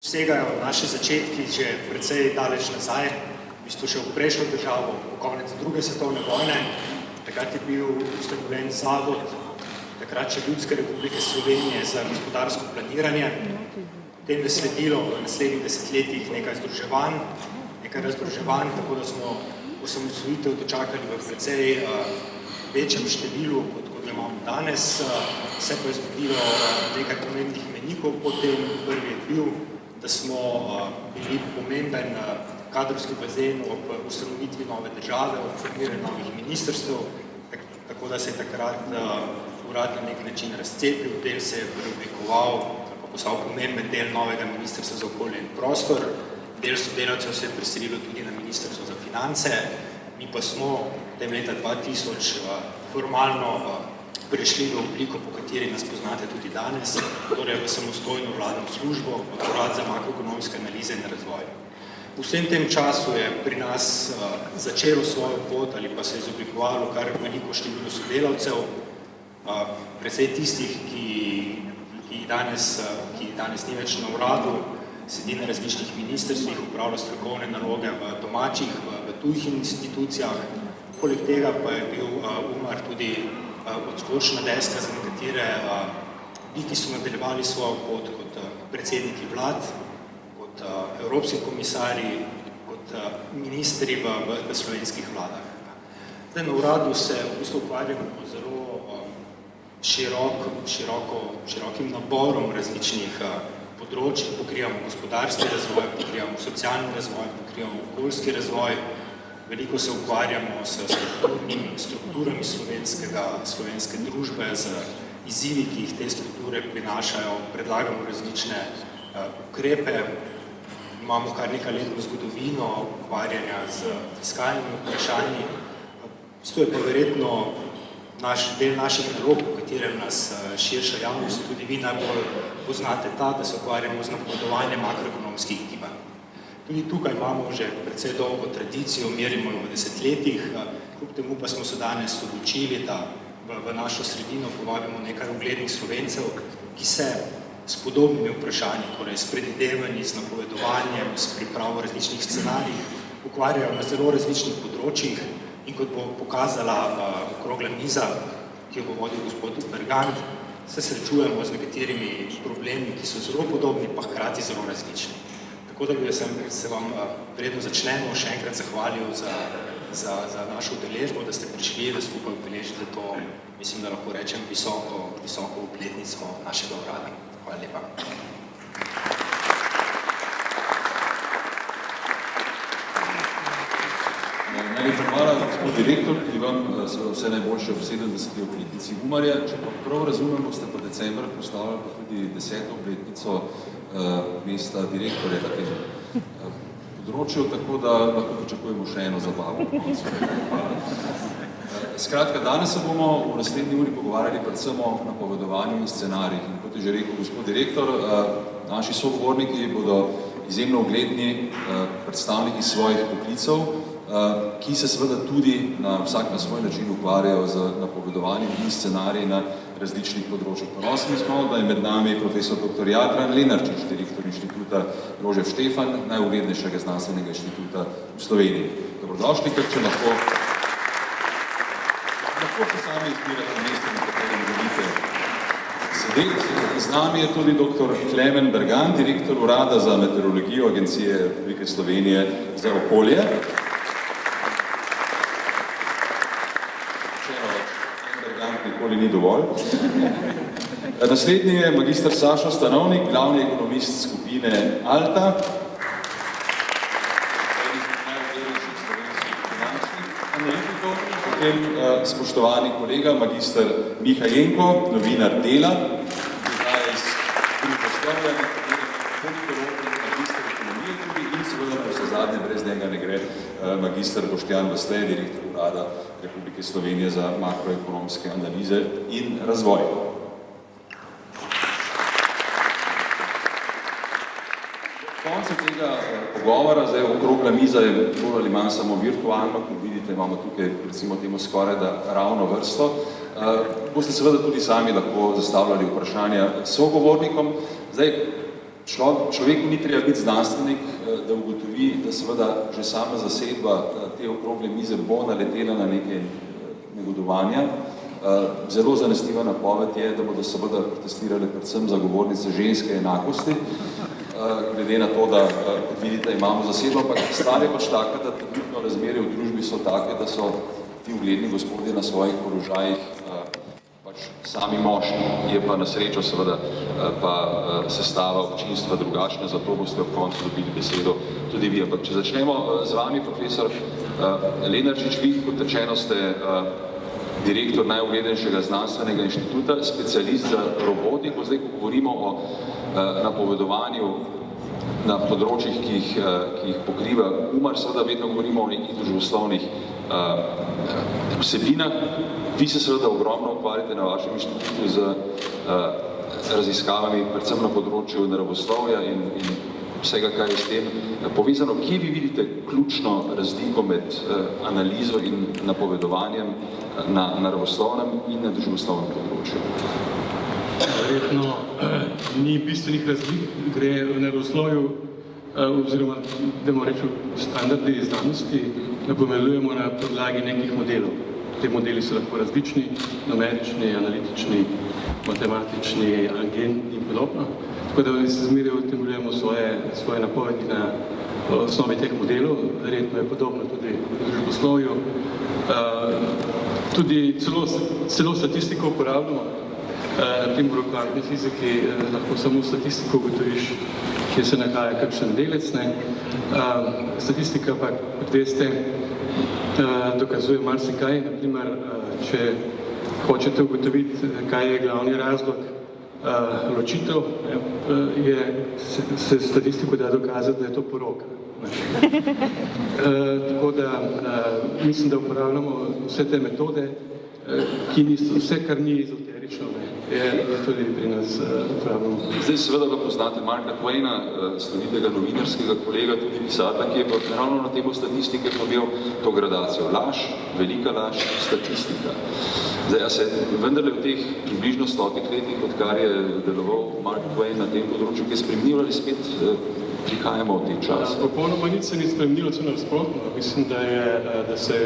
Segajo naše začetki že precej daleč nazaj, v bistvu še v prejšnjo državo, po konec druge svetovne vojne. Takrat je bil ustanovljen zavod takratne Ljudske republike Slovenije za gospodarsko planiranje. Potem je sledilo v naslednjih desetletjih nekaj združevanj, nekaj razdruževanj, tako da smo osamosvojitev dočakali v precej večjem številu, kot ga imamo danes. Se pa je zgodilo nekaj pomembnih menikov potem. Prvi je bil, da smo bili pomemben kadrovski bazen ob ustanovitvi nove države, ob formiranju novih ministrstev, tako da se je takrat urad na nek način razcepil, del se je preoblikoval, pa postal pomemben del novega ministrstva za okolje in prostor, del sodelavcev se je preselilo tudi na ministrstvo za finance, mi pa smo potem leta 2000 formalno prešli v obliko, po kateri nas poznate tudi danes, torej v samostojno vladno službo, Urad za makroekonomske analize in razvoj. V vsem tem času je pri nas začelo svojo pot ali pa se je izoblikovalo kar veliko število sodelavcev, precej tistih, ki danes ni več na uradu, sedi na različnih ministrstvih, upravlja strokovne naloge v domačih, v tujih institucijah. Poleg tega pa je bil Umar tudi odskočna deska za nekatere, ki so nadaljevali svojo pot kot predsedniki vlad, kot evropski komisarji, kot ministri v slovenskih vladah. Zdaj, na uradu se v bistvu ukvarjamo zelo širokim naborom različnih področij, pokrivamo gospodarski razvoj, pokrivamo socialni razvoj, pokrivamo okoljski razvoj, veliko se ukvarjamo s strukturami slovenske družbe, z izzivi, ki jih te strukture prinašajo, predlagamo različne ukrepe, imamo kar nekaj letno zgodovino ukvarjanja z fiskalnimi vprašanji. To je pa verjetno del naših nalog, v katerem nas širša javnost, tudi vi najbolj poznate ta, da se ukvarjamo z napovedovanjem makroekonomskih gibanj. Tudi tukaj imamo že precej dolgo tradicijo, merimo v desetletjih, kljub temu pa smo se danes odločili, da v našo sredino povabimo nekaj uglednih Slovencev, ki se s podobnimi vprašanji, torej s predvidevanji, s napovedovanjem, s pripravo različnih scenarij, ukvarjajo na zelo različnih področjih in kot bo pokazala okrogla miza, ki jo bo vodil gospod Bergant, se srečujemo z nekaterimi problemi, ki so zelo podobni, pa hkrati zelo različni. Tako da bi se vam vredno začnemo še enkrat zahvalil za našo udeležbo, da ste prišli, da skupaj obeležite to, mislim, da lahko rečem, visoko obletnico našega urada. Hvala lepa. Najlepša hvala, gospod direktor, ki vam vse najboljše v 70. obletnici Umarja. Če pa prav razumemo, ste pa decembra postavili pa tudi 10. obletnico mesta direktorja na tem področju, tako da lahko pričakujemo še eno zabavo. Skratka, danes se bomo v naslednji uri pogovarjali predvsem o napovedovanju in scenarijih. In kot je že rekel gospod direktor, naši sogovorniki bodo izjemno ugledni predstavniki svojih poklicev, ki se seveda tudi vsak na svoj način ukvarjajo z napovedovanjem in scenariji na različnih področjih. Ponosni smo, da je med nami profesor dr. Jadran Lenarčič, direktor inštituta Jožef Štefan, najuglednejšega znanstvenega inštituta v Sloveniji. Dobrodošli, če lahko se sami izbirate mesto, na katerem želite sedeti. Z nami je tudi dr. Klemen Bergant, direktor Urada za meteorologijo Agencije Republike Slovenije za okolje. Nikoli ni dovolj. Naslednji je magister Sašo Stanovnik, glavni ekonomist skupine Alta, enih najuglednejših slovenskih finančnih analitikov, potem spoštovani kolega magister Miha Jenko, novinar Dela, prihaja iz Družboslovja, magister ekonomije tudi in seveda po vse zadnje, brez njega ne gre, magister Boštjan Vasle, direktor Urada Republike Slovenije za makroekonomske analize in razvoj. Konce tega pogovora, zdaj okrogla miza je bolj ali manj samo virtualno, kot vidite, imamo tukaj recimo temu skoraj da ravno vrsto. Boste seveda tudi sami lahko zastavljali vprašanja sogovornikom. Zdaj, Človeku ni treba biti znanstvenik, da ugotovi, da seveda že sama zasedba te okrogle mize bo naletela na neke negodovanja. Zelo zanesljiva napoved je, da bodo seveda protestirale predvsem zagovornice ženske enakosti, glede na to, da, kot vidite, imamo zasedbo, ampak stvar je pač taka, da trenutno razmere v družbi so take, da so ti ugledni gospodje na svojih položajih pač sami moški, je pa na srečo seveda pa sestava občinstva drugačna, zato boste ob koncu dobili besedo tudi vi. Ampak če začnemo z vami, profesor Lenarčič, vi, kot rečeno, ste direktor najuglednejšega znanstvenega inštituta, specialist za robotiko. Zdaj, ko govorimo o napovedovanju na področjih, ki jih pokriva UMAR, seveda vedno govorimo o nekih družboslovnih vsebinah. Vi se seveda ogromno ukvarjate na vašem inštitutu z raziskavami, predvsem na področju naravoslovja in vsega, kar je s tem povezano. Kje vi vidite ključno razliko med analizo in napovedovanjem na naravoslovnem in na družboslovnem področju? Verjetno ni bistvenih razlik, gre v naravoslovju oziroma, da bomo reči, standardi znanosti napovedujemo na podlagi nekih modelov. Te modeli so lahko različni, numerični, analitični, matematični, agentni in podobno. Tako da se zmeraj utemeljujemo svoje napovedi na osnovi teh modelov. Verjetno je podobno tudi v družboslovju. Tudi celo statistiko uporabljamo. Na primer, v kvantni fiziki lahko samo statistiko ugotoviš, kje se nahaja kakšen delec. Statistika pa, kot veste, dokazuje marsikaj. Na primer, če hočete ugotoviti, kaj je glavni razlog ločitev, se statistiko da dokazati, da je to poroka. Tako da mislim, da uporabljamo vse te metode, ki niso, vse, kar ni ezoterično, je tudi pri nas uporabljamo. Zdaj seveda ga poznate Marka Twaina, slavitega novinarskega kolega, tudi pisatelja, ki je pa ravno na temo statistike pa imel to gradacijo. Laž, velika laž, statistika. Zdaj, a se vendarle v teh približno 100 letih, odkar je deloval Mark Twain na tem področju, ki je spremenil ali spet prihajamo v te čase? Popolnoma nič se ni spremenilo, celo nasprotno. Mislim, da se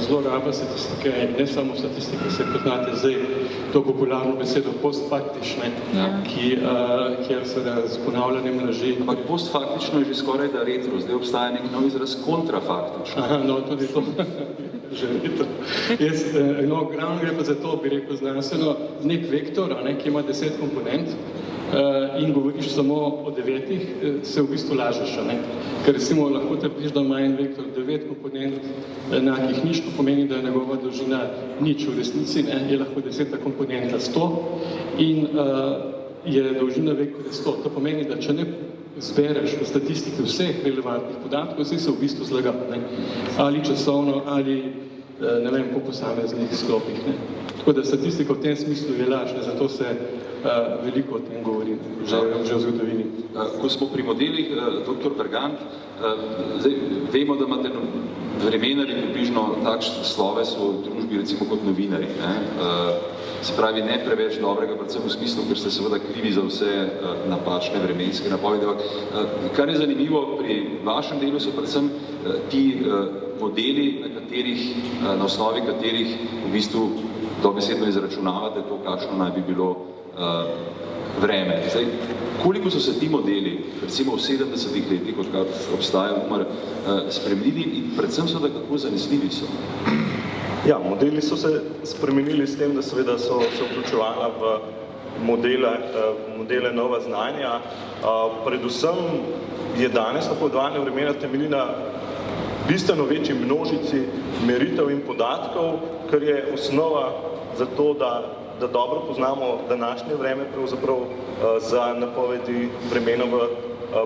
zelo raba statistike, ne samo statistike, se poznate zdaj to popularno besedo postfaktične, kjer seveda z ponavljanjem laži. Ampak postfaktično je že skoraj da retro, zdaj obstaja nek nov izraz kontrafaktično. Aha, no, tudi to. Že retro. Ravno gre pa za to, bi rekel znanstveno, nek vektor, ki ima 10 komponent, in govoriš samo o 9, se v bistvu lažeš. Ker recimo lahko trpiš, da ima en vektor 9 komponent enakih nič, to pomeni, da je njegova dolžina nič v resnici, je lahko 10 komponenta 100 in je dolžina vektorja 100. To pomeni, da če ne zbereš v statistiki vseh relevantnih podatkov, si se v bistvu zlagal, ali časovno, ali ne vem, po posameznih sklopih. Tako da statistika v tem smislu je laž, zato se veliko o tem govori, že v zgodovini. Ko smo pri modelih, dr. Bergant, zdaj vemo, da imate vremenari približno takšne sloves v družbi, recimo kot novinari. Se pravi, ne preveč dobrega, predvsem v smislu, ker ste seveda krivi za vse napačne vremenske napovedi. Kar je zanimivo pri vašem delu, so predvsem ti modeli, na osnovi katerih v bistvu dobesedno izračunavate to, kakšno naj bi bilo vreme. Zdaj, koliko so se ti modeli, recimo v 70-ih letih, odkar obstaja UMAR, spremenili in predvsem so, da kako zanesljivi so? Ja, modeli so se spremenili s tem, da seveda so se vključevala v modele nova znanja. Predvsem je danes napovedovanje vremena temelji na bistveno večji množici meritev in podatkov, kar je osnova za to, da dobro poznamo današnje vreme pravzaprav za napovedi vremena v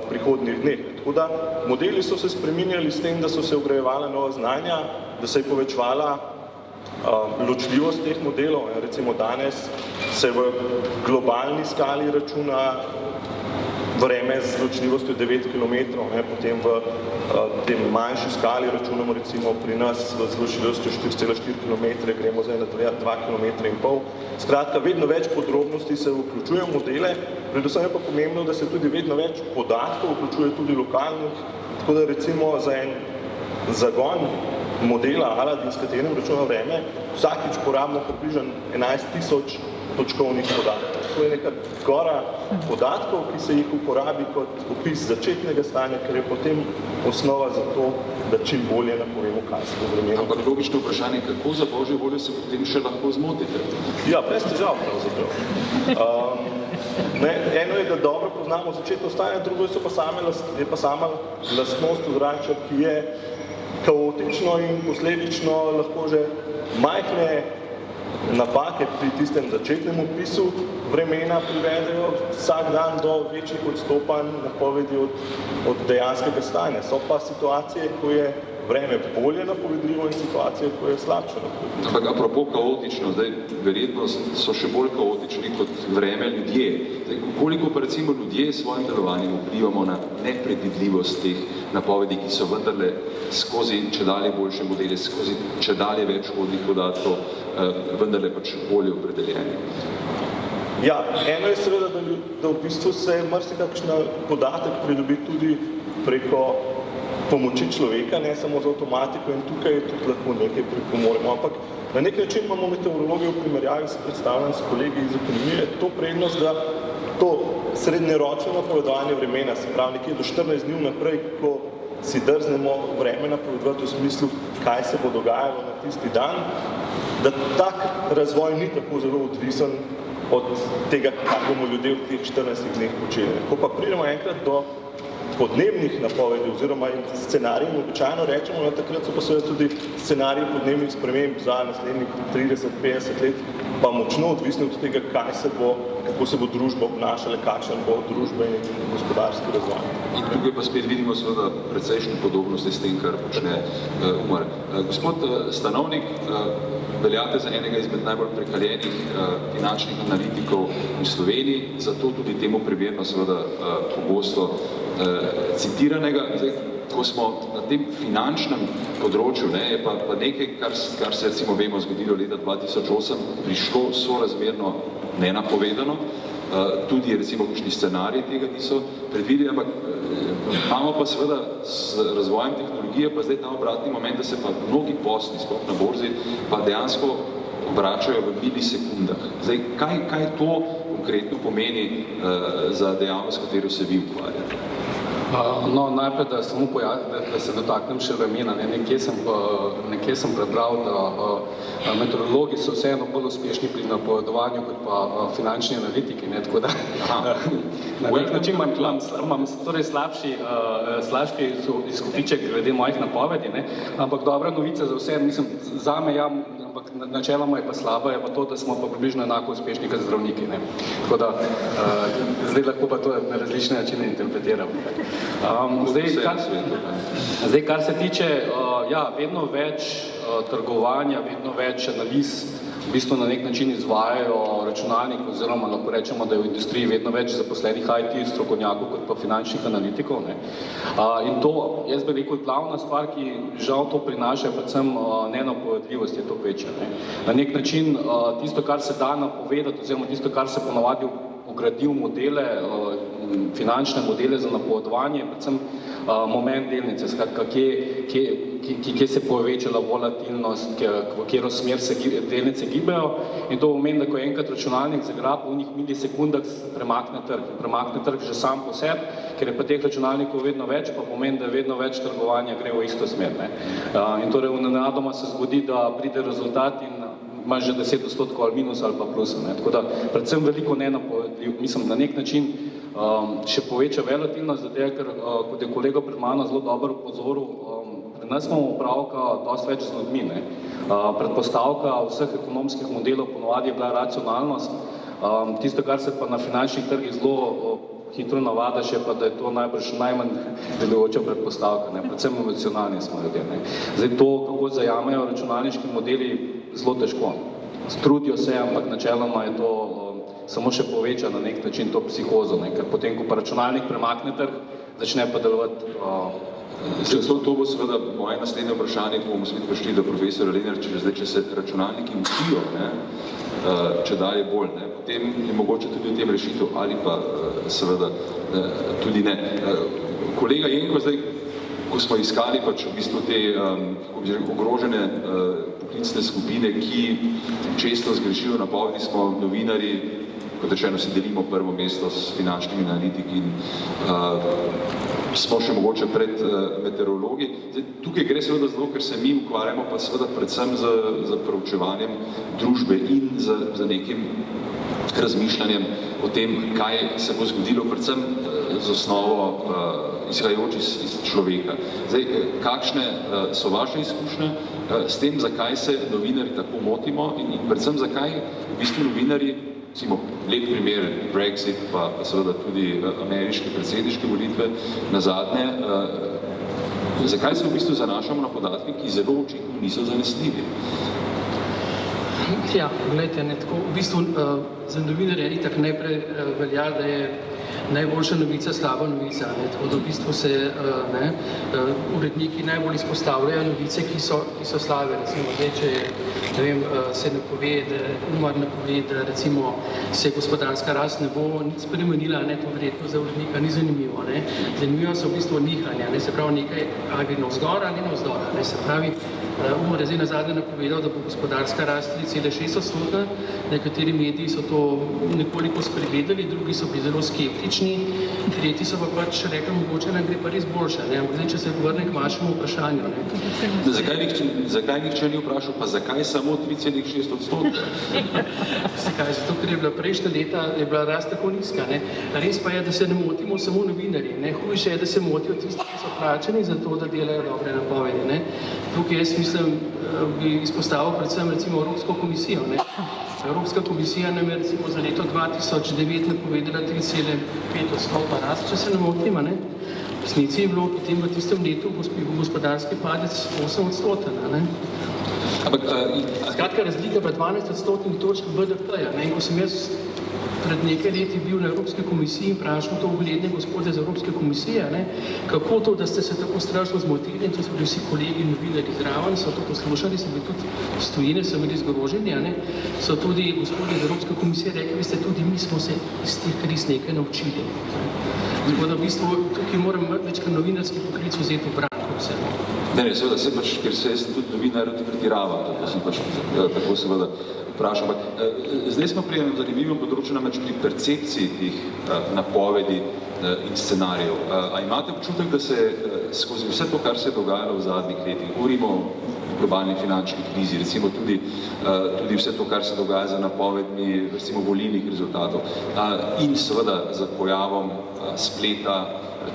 prihodnjih dneh. Tako da modeli so se spreminjali s tem, da so se vgrajevala nova znanja, da se je povečevala ločljivost teh modelov. Recimo danes se v globalni skali računa vreme z ločljivostjo 9 km, potem v tem manjši skali računamo recimo pri nas z ločljivostjo 4,4 km, gremo zdaj na 2,5 km. Skratka, vedno več podrobnosti se vključuje v modele, predvsem je pa pomembno, da se tudi vedno več podatkov vključuje tudi lokalnih, tako da recimo za en zagon modela Aladin, s katerim računamo vreme, vsakič porabimo približno 11.000 točkovnih podatkov. To je neka gora podatkov, ki se jih uporabi kot opis začetnega stanja, ker je potem osnova za to, da čim bolje napovemo, kaj se bo vremenilo. Ampak logično vprašanje, kako za božjo voljo se potem še lahko zmotite? Ja, brez težav pravzaprav. Eno je, da dobro poznamo začetno stanje, drugo je pa sama lastnost ozračja, ki je kaotično in posledično lahko že majhne napake pri tistem začetnem opisu vremena privedejo vsak dan do večjih odstopanj napovedi od dejanskega stanja. So pa situacije, ko je vreme bolje napovedljivo in situacije, ko je slabše napovedljivo. Ampak apropo kaotično, zdaj verjetno so še bolj kaotični kot vreme ljudje. Zdaj, koliko pa recimo ljudje s svojim delovanjem vplivamo na nepredvidljivost teh napovedi, ki so vendarle skozi čedalje boljše modele, skozi čedalje več hodnih podatkov, vendarle pač bolje opredeljeni? Ja, eno je seveda, da v bistvu se marsikakšen podatek pridobi tudi preko pomoči človeka, ne samo z avtomatiko in tukaj tudi lahko nekaj pripomoremo. Ampak na nek način imamo meteorologijo v primerjavi s predstavljanjem s kolegi iz ekonomije to prednost, da to srednjeročno napovedovanje vremena, se pravi nekje do 14 dni naprej, ko si drznemo vreme napovedovati v smislu, kaj se bo dogajalo na tisti dan, da tak razvoj ni tako zelo odvisen od tega, kaj bomo ljudje v teh 14 dneh počeli. Ko pa pridemo enkrat do podnebnih napovedi oziroma scenarijev, običajno rečemo, takrat so pa seveda tudi scenariji podnebnih sprememb za naslednjih 30-50 let pa močno odvisni od tega, kako se bo družba obnašala, kakšen bo družba in gospodarski razvoj. In tukaj pa spet vidimo seveda precejšnje podobnosti s tem, kar počne Umar. Gospod Stanovnik, veljate za enega izmed najbolj prekaljenih finančnih analitikov v Sloveniji, zato tudi temu primerno seveda pogosto citiranega. Zdaj, ko smo na tem finančnem področju, je pa nekaj, kar se recimo vemo zgodilo leta 2008, prišlo sorazmerno nenapovedano, tudi recimo kakšni scenariji tega niso predvideli, ampak imamo pa seveda z razvojem tehnologije pa zdaj ta obratni moment, da se pa mnogi posli, sploh na borzi, pa dejansko obračajo v milisekundah. Zdaj, kaj to konkretno pomeni za dejavnost, katero se vi ukvarjate? No, najprej, da se dotaknem še vremena. Nekje sem prebral, da meteorologi so vseeno bolj uspešni pri napovedovanju kot pa finančni analitiki, tako da na nek način imam torej slabši izkupiček glede mojih napovedi, ampak dobra novica za vse, mislim, zame ja, ampak načeloma je pa slaba, je pa to, da smo pa približno enako uspešni kot zdravniki. Tako da zdaj lahko pa to na različne načine interpretiramo. Zdaj, kar se tiče, ja, vedno več trgovanja, vedno več analiz v bistvu na nek način izvajajo računalnik, oziroma lahko rečemo, da je v industriji vedno več zaposlenih IT strokovnjakov kot pa finančnih analitikov. In to, jaz bi rekel, glavna stvar, ki žal to prinaša, predvsem nenapovedljivost je to večja. Na nek način tisto, kar se da napovedati, oziroma tisto, kar se ponavadi vgradi v modele, finančne modele za napovedovanje, predvsem moment delnice, skratka, kje se povečala volatilnost, v katero smer se delnice gibajo, in to pomeni, da ko enkrat računalnik zagrabi v njih milisekundah premakne trg. Premakne trg že sam po sebi, ker je pa teh računalnikov vedno več, pa pomeni, da vedno več trgovanja gre v isto smer. In torej nenadoma se zgodi, da pride rezultat in imaš že 10% ali minus ali pa plus. Tako da predvsem veliko nenapovedljiv, mislim, na nek način še poveča volatilnost, zato ker, kot je kolega pred mano zelo dobro upozoril, pri nas imamo opravka dosti več z ljudmi. Predpostavka vseh ekonomskih modelov ponovadi je bila racionalnost. Tisto, kar se pa na finančnih trgih zelo hitro navada, še pa, da je to najmanj delujoča predpostavka, predvsem emocionalni smo ljudje. Zdaj to, kako zajamejo računalniški modeli, zelo težko. Strudijo se, ampak načeloma je to samo še poveča na nek način to psihozo, ne? Ker potem, ko pa računalnik premakne trg, začne pa delovati. To bo seveda moje naslednje vprašanje, ko bomo spet prišli do profesora Lenarčiča, če se računalniki učijo, če dalje bolj, potem je mogoče tudi v tem rešitev ali pa seveda tudi ne. Kolega Jenko, zdaj, ko smo iskali pač v bistvu te ogrožene poklicne skupine, ki često zgrešijo napovedi, smo novinarji, kot rečeno, si delimo prvo mesto s finančnimi analitiki in smo še mogoče pred meteorologi. Zdaj, tukaj gre seveda zelo, ker se mi ukvarjamo pa seveda predvsem z proučevanjem družbe in z nekim razmišljanjem o tem, kaj se bo zgodilo, predvsem z osnovo izhajajoč iz človeka. Zdaj, kakšne so vaše izkušnje s tem, zakaj se novinarji tako motimo in predvsem zakaj v bistvu novinarji, recimo lep primer Brexit, pa seveda tudi ameriške predsedniške volitve nazadnje, zakaj se v bistvu zanašamo na podatke, ki zelo očitno niso zanesljivi? Ja, gledajte, tako, v bistvu za novinarje itak najprej velja, da je najboljša novica slaba novica, tako da v bistvu se uredniki najbolj izpostavljajo novice, ki so slabe, recimo zdaj, če ne vem, se napove, da recimo se gospodarska rast ne bo spremenila, to verjetno za urednika ni zanimivo, zanimivo so v bistvu nihanja, se pravi nekaj ali navzgor ali navzdol, se pravi, Umar je zdaj nazadnje napovedal, da bo gospodarska rast 3,6%, nekateri mediji so to nekoliko spregledali, drugi so bili zelo skeptični, tretji so pa pač rekli, mogoče nam gre pa res boljše, ampak zdaj, če se vrnem k vašemu vprašanju. Zakaj nihče ni vprašal, pa zakaj samo 3,6%? Zakaj? Zato, ker je bila prejšnja leta, je bila rast tako nizka. Res pa je, da se ne motimo samo novinarji. Hujše je, da se motijo tisti, ki so plačani za to, da delajo dobre napovedi. Tukaj jaz mislim, bi izpostavil predvsem recimo Evropsko komisijo. Evropska komisija nam je recimo za leto 2009 napovedala 3,5% rast, če se ne motim. V resnici je bilo potem v tistem letu gospodarski padec 8%. Skratka, razlika pa 12% točk BDP-ja. In ko sem jaz pred nekaj leti bil na Evropski komisiji in vprašal to ugledne gospode z Evropske komisije, kako to, da ste se tako strašno zmotili, in to so bili vsi kolegi novinarji zraven, so to poslušali, so bili tudi stojine, so bili zgroženi, so tudi gospodi z Evropske komisije rekli, veste, tudi mi smo se iz teh kriz nekaj naučili. Tako da v bistvu tukaj moram večkrat novinarski poklic vzeti v bran, kot vse. Ne, seveda se pač, ker se jaz tudi novinar pretiravam, tako sem pač tako seveda vprašal. Zdaj smo pri enem zanimivem področju, namreč pri percepciji teh napovedi in scenarijev. A imate občutek, da se skozi vse to, kar se je dogajalo v zadnjih letih, govorimo o globalni finančni krizi, recimo tudi vse to, kar se dogaja za napovedmi, recimo volilnih rezultatov in seveda za pojavom spleta,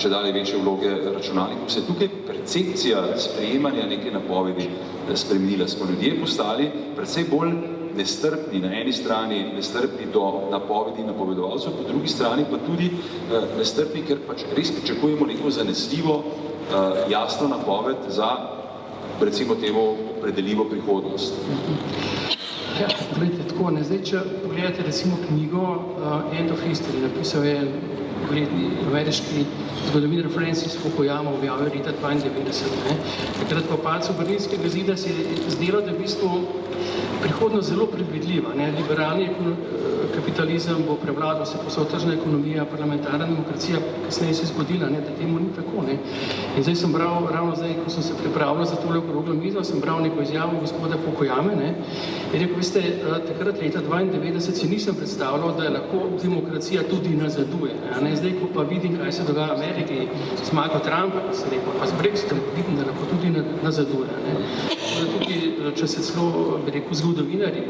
če dalje večje vloge računalnikov, se je tukaj percepcija sprejemanja neke napovedi spremenila. Smo ljudje postali precej bolj nestrpni, na eni strani nestrpni do napovedi napovedovalcev, po drugi strani pa tudi nestrpni, ker pač res pričakujemo neko zanesljivo, jasno napoved za, recimo temu, opredeljivo prihodnost. Ja, gledajte, tako, zdaj, če pogledate recimo knjigo End of History, napisal je ugledni ameriški zgodovinar Francis Fukuyama, objavil leta 1992. Takrat po padcu Berlinskega zida se je zdelo, da je v bistvu prihodnost zelo predvidljiva. Liberalni kapitalizem bo prevladal, se posod tržna ekonomija, parlamentarna demokracija, kasneje se je zgodila, da temu ni tako. In zdaj sem bral, ravno zdaj, ko sem se pripravljal za tole okroglo mizo, sem bral neko izjavo gospoda Fukuyame, in rekel, veste, takrat leta 1992 si nisem predstavljal, da lahko demokracija tudi nazaduje. Zdaj, ko pa vidim, kaj se dogaja v Ameriki, zmago Trumpa, se rekel, pa z Brexitom, vidim, da lahko tudi nazaduje. Tukaj, če se celo, bi rekel, zgodovinarji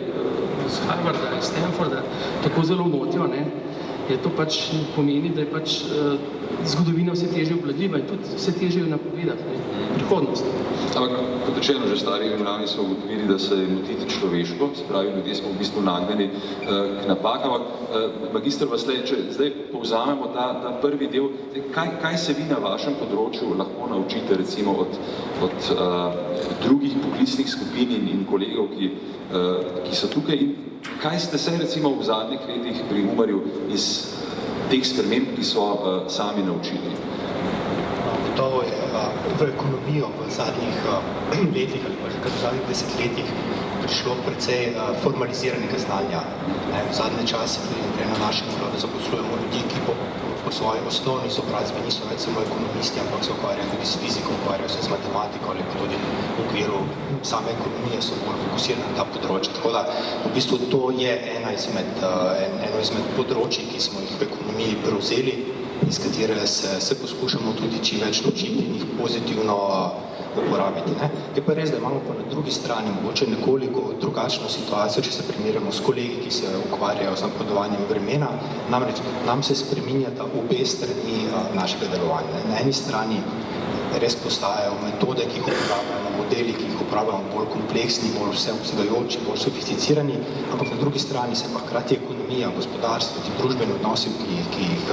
iz Harvarda, iz Stanforda, tako zelo motijo, je to pač pomeni, da je pač zgodovina vse težje obvladljiva in tudi vse težje jo napovedati, prihodnost. Ampak, kot rečeno, že stari rimljani so ugotovili, da se je motiti človeško, se pravi, ljudje smo v bistvu nagnjeni k napakam. Magister Vasle, če zdaj povzamemo ta prvi del, kaj se vi na vašem področju lahko naučite recimo od drugih poklicnih skupin in kolegov, ki so tukaj, in kaj ste se recimo v zadnjih letih pri Umarju iz teh sprememb, ki so sami naučili? Gotovo je v ekonomijo v zadnjih letih ali pa že kar v zadnjih desetletjih prišlo precej formaliziranega znanja. V zadnje čase tudi na našem uradu zaposlujemo ljudi, ki po svoji osnovni izobrazbi niso več samo ekonomisti, ampak se ukvarjajo tudi s fiziko, ukvarjajo se z matematiko ali pa tudi v okviru same ekonomije so bolj fokusirani na ta področja. Tako da v bistvu to je eno izmed področij, ki smo jih v ekonomiji prevzeli, iz katere se poskušamo tudi čim več naučiti in jih pozitivno uporabiti. Je pa res, da imamo pa na drugi strani mogoče nekoliko drugačno situacijo, če se primerjamo s kolegi, ki se ukvarjajo z napredovanjem vremena. Namreč nam se spreminjata obe strani našega delovanja. Na eni strani res postajajo metode, ki jih uporabljamo, modeli, ki jih uporabljamo bolj kompleksni, bolj vseobsegajoči, bolj sofisticirani, ampak na drugi strani se pa hkrati ekonomija, gospodarstvo, ti družbeni odnosi, ki jih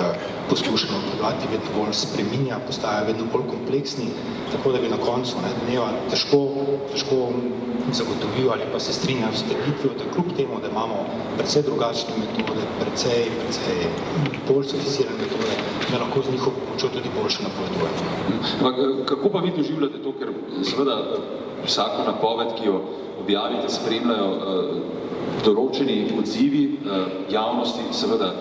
poskušamo obvladati, vedno bolj spreminja, postajajo vedno bolj kompleksni, tako da bi na koncu dneva težko zagotovil ali pa se strinjal s trditvijo, da kljub temu, da imamo precej drugačne metode, precej bolj sofisticirane metode, da lahko z njihovo pomočjo tudi boljše napovedujemo. Kako pa vi doživljate to, ker seveda vsako napoved, ki jo objavite, spremljajo določeni odzivi javnosti, seveda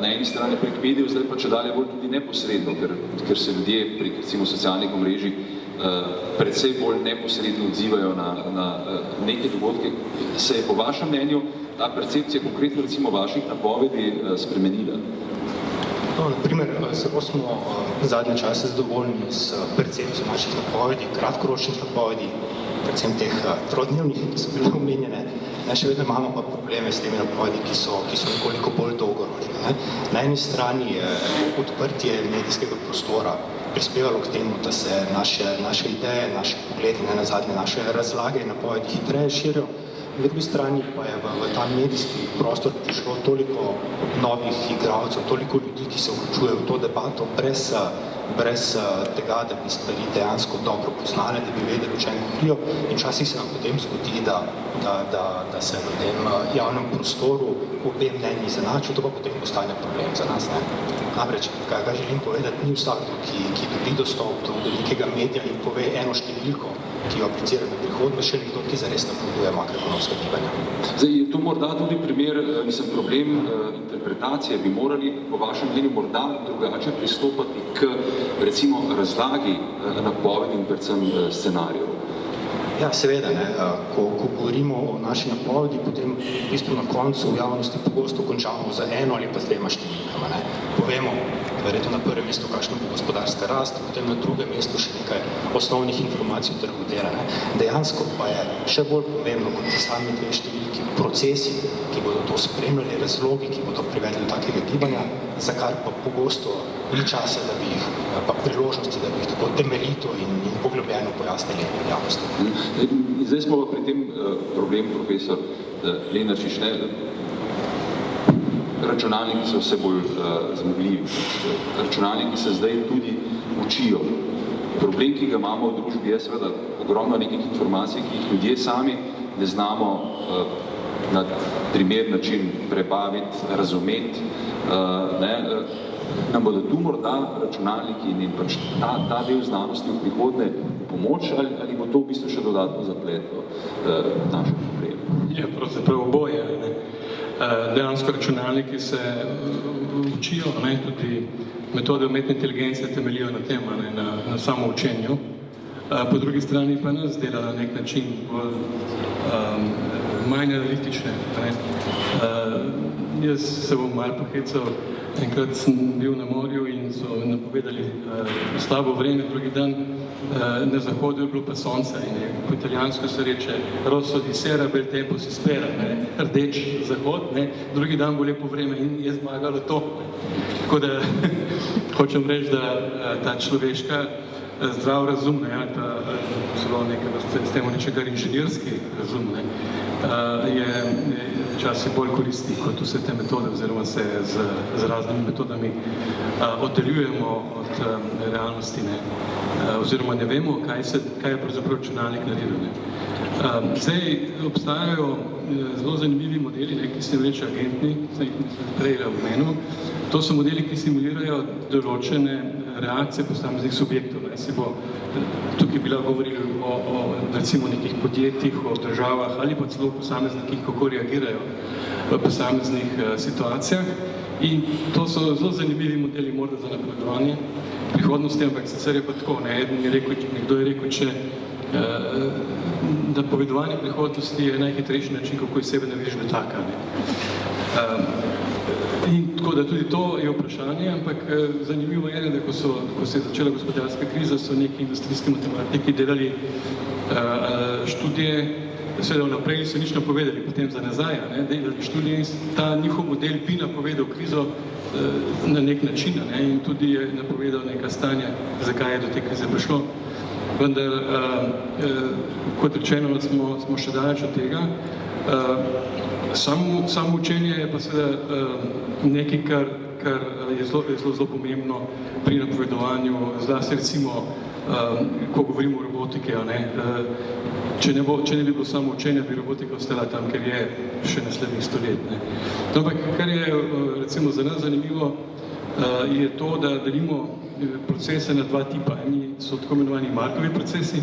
na eni strani prek medijev, zdaj pa čedalje bolj tudi neposredno, ker se ljudje prek recimo socialnih omrežij predvsej bolj neposredno odzivajo na neke dogodke. Se je po vašem mnenju ta percepcija konkretno recimo vaših napovedi spremenila? Naprimer, zelo smo zadnje čase zadovoljni s percepcijo naših napovedi, kratkoročnih napovedi, predvsem teh trodnevnih, ki so bile omenjene. Še vedno imamo pa probleme s temi napovedi, ki so nekoliko bolj dolgoročne. Na eni strani je odprtje medijskega prostora prispevalo k temu, da se naše ideje, naše pogledi, nenazadnje naše razlage in napovedi hitreje širijo. Na drugi strani pa je v ta medijski prostor prišlo toliko novih igralcev, toliko ljudi, ki se vključujejo v to debato brez tega, da bi stvari dejansko dobro poznali, da bi vedeli, o čem govorijo. In včasih se nam potem zgodi, da se v tem javnem prostoru obe mnenji izenačijo, to pa potem postane problem za nas. Namreč, kaj želim povedati, ni vsakdo, ki dobi dostop do nekega medija in pove eno številko, ki jo aplicira na prihodnost, še nekdo, ki zares napoveduje makroekonomska gibanja. Zdaj, je to morda tudi primer, problem interpretacije. Bi morali po vašem mnenju morda drugače pristopati k recimo razlagi napovedi in predvsem scenarijev? Ja, seveda, ko govorimo o naši napovedi, potem v bistvu na koncu v javnosti pogosto končamo za eno ali pa z dvema številkama. Povemo, verjetno na prvem mestu, kakšna bo gospodarska rast, potem na drugem mestu še nekaj osnovnih informacij o trgu dela. Dejansko pa je še bolj pomembno kot sami dve številki procesi, ki bodo to spremljali, razlogi, ki bodo privedli do takega gibanja, za kar pa pogosto ni časa, da bi jih, pa priložnosti, da bi jih tako temeljito in poglobljeno pojasnili javnosti. Zdaj smo pri tem problem, profesor Lenarčič, računalniki so vse bolj zmogljivi. Računalniki se zdaj tudi učijo. Problem, ki ga imamo v družbi, je seveda ogromno nekih informacij, ki jih ljudje sami ne znamo na primer način prebaviti, razumeti. Nam bodo tu morda računalniki in pač ta del znanosti v prihodnje pomoč ali bo to v bistvu še dodatno zapletlo naše probleme? Ja, pravzaprav oboje. Dejansko računalniki se učijo, tudi metode umetne inteligence temeljijo na tem, na samoučenju. Po drugi strani pa nas dela na nek način manj analitične. Jaz se bom malo pohecal. Enkrat sem bil na morju in so napovedali slabo vreme, drugi dan na zahodu je bilo pa sonce in po italijansko se reče rosso di sera, bel tempo si spera, rdeč zahod, drugi dan bo lepo vreme in je zmagalo to. Tako da hočem reči, da ta človeška zdrav razum, ali pa celo nekaj vrste s temu nečega inženirski razum, je včasih bolj koristi kot vse te metode, oziroma se z raznimi metodami oddaljujemo od realnosti, oziroma ne vemo, kaj je pravzaprav računalnik naredil. Zdaj obstajajo zelo zanimivi modeli, ki se reče agentni, sem jih prej omenil. To so modeli, ki simulirajo določene reakcije posameznih subjektov. Tukaj bila govorila o recimo nekih podjetjih, o državah ali pa celo posameznikih, kako reagirajo v posameznih situacijah. In to so zelo zanimivi modeli morda za napredovanje prihodnosti, ampak sicer je pa tako. Nekdo je rekel, da povedovanje prihodnosti je najhitrejši način, kako iz sebe navidiš letaka. In tako da tudi to je vprašanje, ampak zanimivo je, da ko se je začela gospodarska kriza, so neki industrijski matematiki delali študije, seveda vnaprej so nič napovedali, potem za nazaj, delali študije in ta njihov model bi napovedal krizo na nek način in tudi je napovedal neka stanja, zakaj je do te krize prišlo. Vendar, kot rečeno, smo še daleč od tega. Samo učenje je pa seveda nekaj, kar je zelo pomembno pri napovedovanju, zlasti recimo, ko govorimo o robotike. Če ne bi bilo samo učenje, bi robotika ostala tam, ker je še naslednjih 100 let. Ampak, kar je recimo za nas zanimivo, je to, da delimo procese na dva tipa. Eni so tako imenovani Markovi procesi.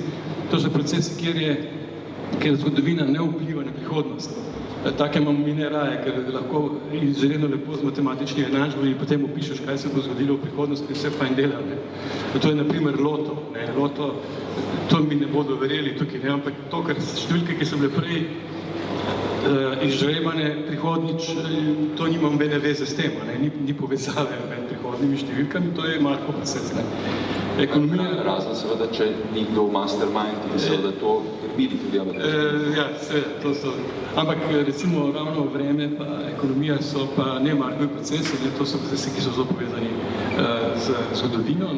To so procesi, kjer zgodovina ne vpliva na prihodnost. Take imamo mi ne raje, ker lahko izredno lepo z matematičnimi enačbami in potem opišeš, kaj se bo zgodilo v prihodnosti, vse fajn dela. To je na primer loto. Loto, to mi ne bodo verjeli tukaj, ampak to, kar številke, ki so bile prej izžrebane prihodnič, to nima nobene veze s tem, ni povezave med prihodnimi številkami, to je Markov proces. Razen seveda, če ni kdo mastermind in seveda to vidi tudi. Ja, seveda, to so. Ampak recimo ravno vreme pa ekonomija so pa ne Markovi procesi, to so procesi, ki so zelo povezani z zgodovino.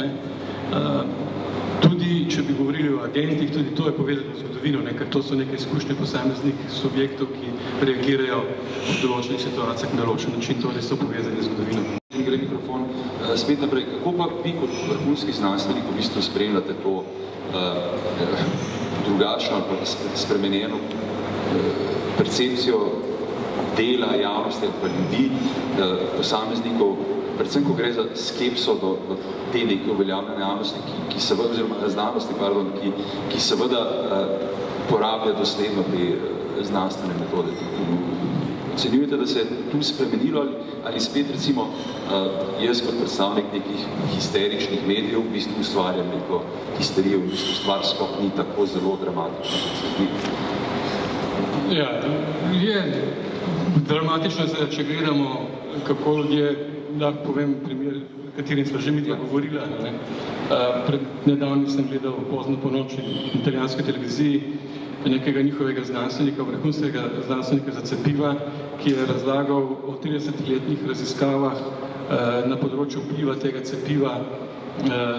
Tudi, če bi govorili o agentih, tudi to je povezano z zgodovino, ker to so neke izkušnje posameznih subjektov, ki reagirajo v določenih situacijah na določen način, torej so povezani z zgodovino. Gre mikrofon. Spet naprej, kako pa vi kot vrhunski znanstvenik v bistvu spremljate to drugačno ali pa spremenjeno percepcijo dela javnosti ali pa ljudi, posameznikov, predvsem, ko gre za skepso do te neke uveljavljene javnosti, ki seveda, oziroma znanosti, ki seveda porablja dosledno te znanstvene metode. Ocenjujete, da se je tu spremenilo ali spet recimo jaz kot predstavnik nekih histeričnih medijev v bistvu ustvarjam neko histerijo, v bistvu stvar sploh ni tako zelo dramatična, kot se zdi? Ja, je dramatično, če gledamo, kako ljudje, lahko povem primer, katerim smo že midva govorila. Pred nedavnim sem gledal pozno po noči na italijanski televiziji nekega njihovega znanstvenika, vrhunskega znanstvenika za cepiva, ki je razlagal o 30-letnih raziskavah na področju vpliva tega cepiva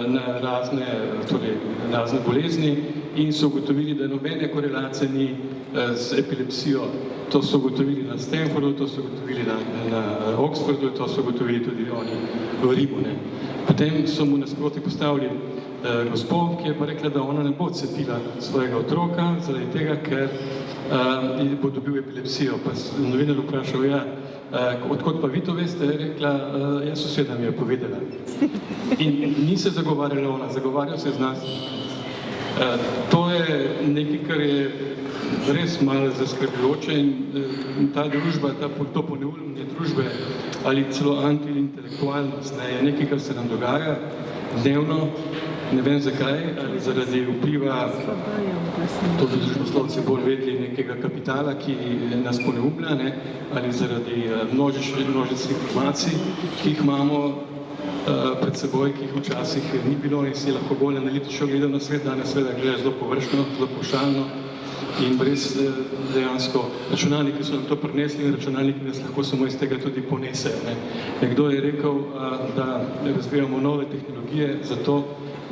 na razne bolezni in so ugotovili, da nobene korelacije ni z epilepsijo. To so ugotovili na Stanfordu, to so ugotovili na Oxfordu, to so ugotovili tudi oni v Rimu. Potem so mu nasproti postavili gospo, ki je pa rekla, da ona ne bo cepila svojega otroka, zaradi tega, ker bo dobil epilepsijo. Pa novinar vprašal, odkot pa vi to veste, je rekla, soseda mi je povedala. In ni se zagovarjala ona, zagovarjal se znanstvenik. To je nekaj, kar je res malo zaskrbljujoče in ta družba, to ponevoljanje družbe ali celo antiintelektualnost je nekaj, kar se nam dogaja dnevno, ne vem zakaj, ali zaradi vpliva, to bi družboslovci bolj vedeli, nekega kapitala, ki nas poneumlja, ne, ali zaradi množičnih informacij, ki jih imamo pred seboj, ki jih včasih ni bilo in si lahko bolj analitično gledal na svet, danes seveda gledaš zelo površno, zelo pavšalno in brez dejansko računalniki so nam to prinesli in računalniki nas lahko samo iz tega tudi ponesejo. Ne. Nekdo je rekel, da razvijamo nove tehnologije zato,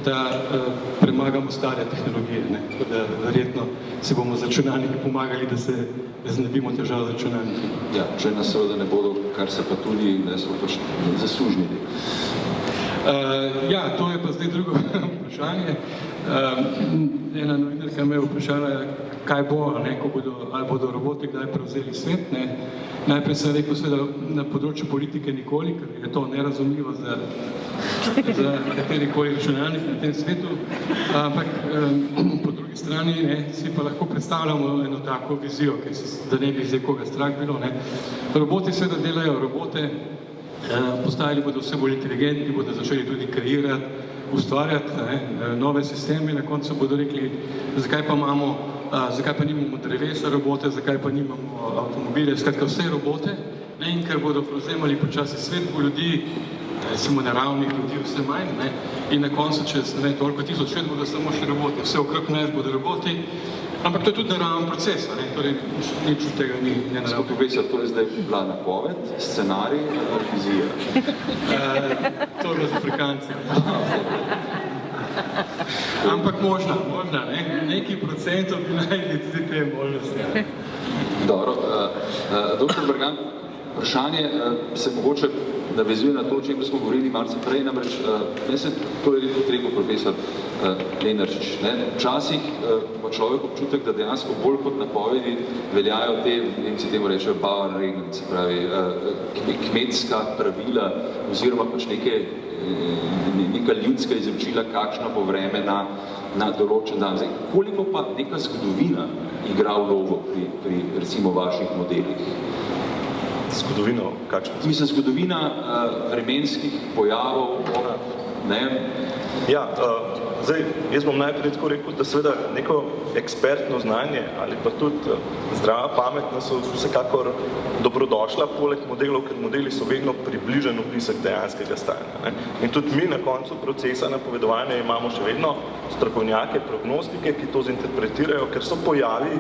da premagamo stare tehnologije. Ne. Tako da verjetno si bomo z računalniki pomagali, da se znebimo težav z računalniki. Ja, če nas seveda ne bodo, kar se pa tudi ne so pač zaslužnili. Ja, to je pa zdaj drugo vprašanje. Ena novinarka me je vprašala, kaj bo, ne, ko ali bodo roboti kdaj prevzeli svet. Ne. Najprej sem rekel, seveda na področju politike nikoli, ker je to nerazumljivo za katerikoli računalnik na tem svetu, ampak po drugi strani ne, si pa lahko predstavljamo eno tako vizijo, da ne bi zdaj koga strah bilo. Ne. Roboti seveda delajo robote, postajali bodo vse bolj inteligentni, bodo začeli tudi kreirati, ustvarjati nove sisteme, na koncu bodo rekli, zakaj pa nimamo drevesa robote, zakaj pa nimamo avtomobile, skratka vse robote, in ker bodo prevzemali počasi svet, bo ljudi, recimo naravnih ljudi, vse manj, ne, in na koncu čez toliko tisoč let bodo samo še roboti, vse okrog nas bodo roboti, ampak to je tudi naraven proces, ne, torej nič od tega ni nenaraven. Profesor, to je zdaj bila napoved, scenarij, vizija. To je za Afrikance. Ampak možna, ne, nekaj procentov bi najdli tudi te možnosti. Dobro, doktor Bergant, vprašanje se mogoče navezuje na to, o čem smo govorili malce prej, namreč, to je rekel profesor Lenarčič, ne, včasih ima človek občutek, da dejansko bolj kot napovedi veljajo te, Nemci temu rečejo Bauernregeln, se pravi, kmetska pravila oziroma pač neka ljudska izročila, kakšno bo vreme na določen dan. Zdaj, koliko pa neka zgodovina igra vlogo pri recimo vaših modelih? Zgodovino, kakšno? Mislim, zgodovina vremenskih pojavov, ne? Ja, zdaj, jaz bom najprej tako rekel, da seveda neko ekspertno znanje ali pa tudi zdrava pametna so vsekakor dobrodošla poleg modelov, ker modeli so vedno približen opisek dejanskega stanja. Ne? In tudi mi na koncu procesa napovedovanja imamo še vedno strokovnjake, prognostike, ki to zinterpretirajo, ker so pojavi,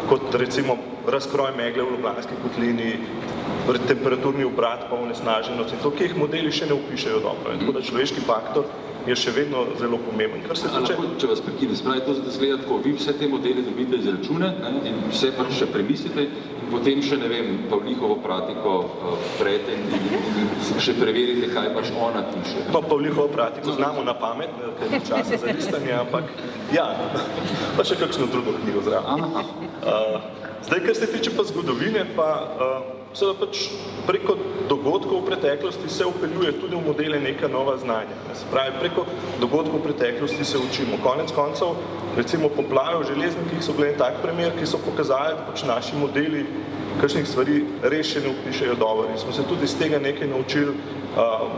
kot recimo razkroj megle v Ljubljanski kotlini, temperaturni obrat pa onesnaženost in to, ki jih modeli še ne opišejo dobro. Tako da človeški faktor je še vedno zelo pomemben. Kar se tiče... Če vas prekinem, spravi to zgleda tako, vi vse te modele dobite iz račune in vse pa še premislite in potem še, ne vem, Pavlihovo pratiko prete in še preverite, kaj pač ona piše. No, Pavlihovo pratiko znamo na pamet, ker je časa za listanje, ampak ja, pa še kakšno drugo knjigo zraven. Zdaj, kar se tiče pa zgodovine, pa seveda pač preko dogodkov v preteklosti se upeljuje tudi v modele neka nova znanja. Se pravi, preko dogodkov v preteklosti se učimo. Konec koncev, recimo poplave v železnikih so bile en tak primer, ki so pokazali, da pač naši modeli kakšnih stvari res še ne opišejo dobro. In smo se tudi iz tega nekaj naučili,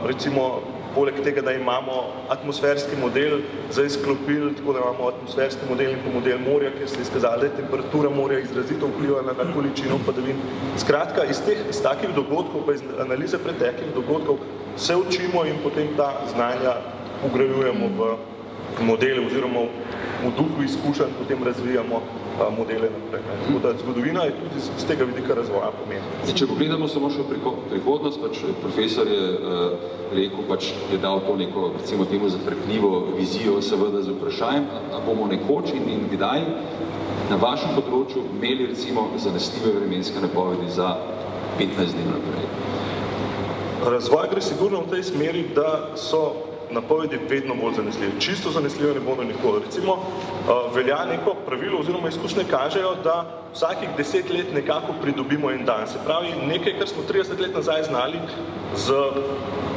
recimo poleg tega, da imamo atmosferski model za izklopil, tako da imamo atmosferski model in pa model morja, kjer se je izkazalo, da je temperatura morja izrazito vpliva na količino padavin. Skratka, iz takih dogodkov, pa iz analize preteklih dogodkov se učimo in potem ta znanja vgrajujemo v modele oziroma v duhu izkušenj potem razvijamo modele naprej. Tako da zgodovina je tudi z tega vidika razvoja pomembna. Če pogledamo samo še prihodnost, pač profesor je rekel, pač je dal to neko, recimo temu zafrkljivo vizijo, seveda z vprašanjem, a bomo nekoč in kdaj na vašem področju imeli recimo zanesljive vremenske napovedi za 15 dni naprej? Razvoj gre sigurno v tej smeri, da so napovedi vedno bolj zanesljive. Čisto zanesljive ne bodo nikoli. Recimo, velja neko pravilo oziroma izkušnje kažejo, da vsakih 10 let nekako pridobimo en dan. Se pravi, nekaj, kar smo 30 let nazaj znali z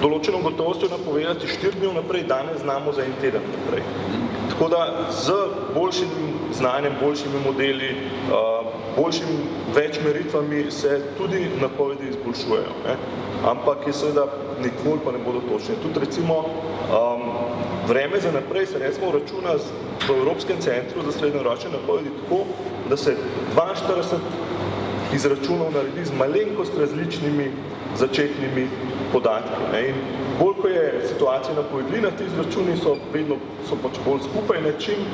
določeno gotovostjo napovedati 4 dni naprej, danes znamo za en teden naprej. Tako da z boljšim znanjem, boljšimi modeli, več meritvami se tudi napovedi izboljšujejo. Ne? Ampak je seveda nikoli pa ne bodo točne. Tudi recimo vreme za naprej se recimo računa v Evropskem centru za srednjeročne napovedi tako, da se 42 izračunov naredi z malenkost različnimi začetnimi podatki. Ne? In bolj, ko je situacija napovedljiva, ti izračuni so pač bolj skupaj, čim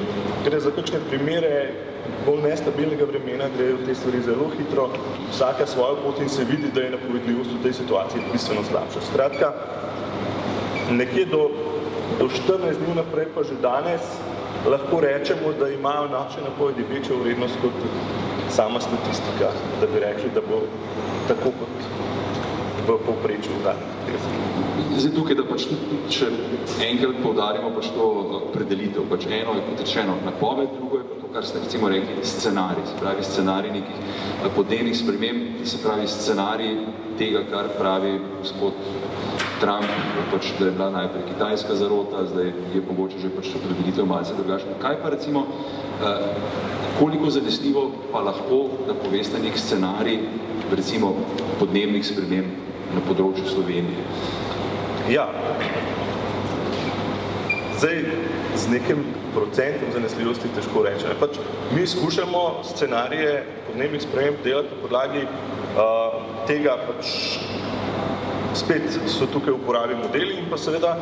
gre za kakšne primere bolj nestabilnega vremena, grejo te stvari zelo hitro, vsaka svojo pot in se vidi, da je napovedljivost v tej situaciji bistveno slabša. Skratka, nekje do 14 dni naprej, pa že danes, lahko rečemo, da imajo naše napovedi večjo vrednost kot sama statistika, da bi rekli, da bo tako kot v povprečju v danih 30. Zdaj tukaj, da pač še enkrat poudarimo pač to predelitev. Pač eno je kot rečeno napoved, drugo je pa to, kar ste recimo rekli, scenarij. Se pravi scenarij nekih podnebnih sprememb, se pravi scenarij tega, kar pravi gospod Trump, pač, da je bila najprej kitajska zarota, zdaj je mogoče že pač predelitev malce drugačna. Kaj pa recimo, koliko zanesljivo pa lahko, da poveste nek scenarij, recimo podnebnih sprememb na področju Slovenije? Ja, zdaj z nekim procentom zanesljivosti težko reče. Pač mi skušamo scenarije podnebnih sprememb delati na podlagi tega, pač spet so tukaj uporabi modeli in pa seveda